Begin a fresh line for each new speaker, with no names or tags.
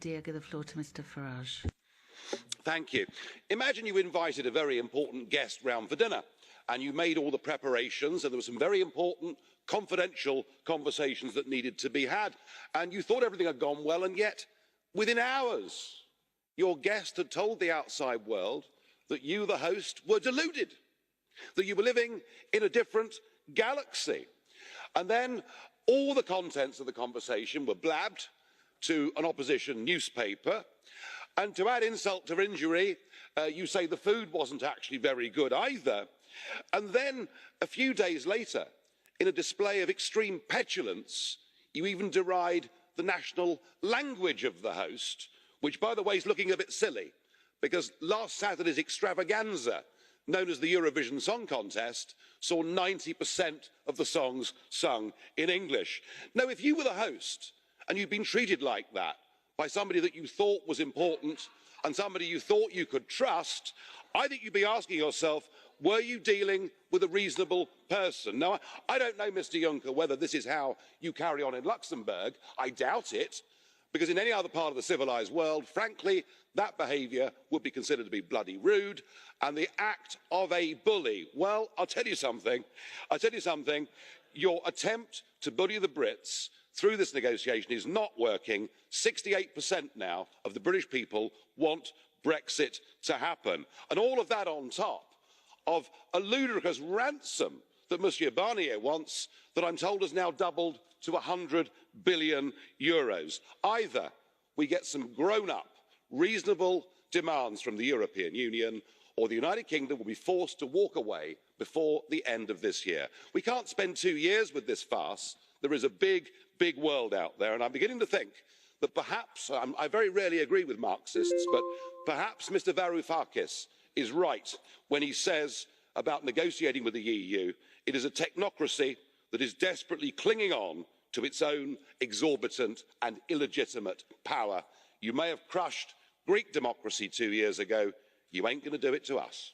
Dear, give the floor to Mr. Farage.
Thank you. Imagine you invited a very important guest round for dinner and you made all the preparations and there were some very important confidential conversations that needed to be had and you thought everything had gone well, and yet within hours your guest had told the outside world that you, the host, were deluded, that you were living in a different galaxy. And then all the contents of the conversation were blabbed to an opposition newspaper. And to add insult to injury, you say the food wasn't actually very good either. And then a few days later, in a display of extreme petulance, you even deride the national language of the host, which, by the way, is looking a bit silly, because last Saturday's extravaganza, known as the Eurovision Song Contest, saw 90% of the songs sung in English. Now, if you were the host and you'd been treated like that by somebody that you thought was important and somebody you thought you could trust, I think you'd be asking yourself, were you dealing with a reasonable person? Now, I don't know, Mr. Juncker, whether this is how you carry on in Luxembourg. I doubt it, because in any other part of the civilised world, frankly, that behaviour would be considered to be bloody rude and the act of a bully. Well, I'll tell you something. Your attempt to bully the Brits through this negotiation is not working. 68% now of the British people want Brexit to happen. And all of that on top of a ludicrous ransom that Monsieur Barnier wants, that I'm told has now doubled to €100 billion. Either we get some grown-up, reasonable demands from the European Union, or the United Kingdom will be forced to walk away before the end of this year. We can't spend 2 years with this farce. There is a big, big world out there, and I'm beginning to think that perhaps, I very rarely agree with Marxists, but perhaps Mr. Varoufakis is right when he says about negotiating with the EU, it is a technocracy that is desperately clinging on to its own exorbitant and illegitimate power. You may have crushed Greek democracy 2 years ago. You ain't going to do it to us.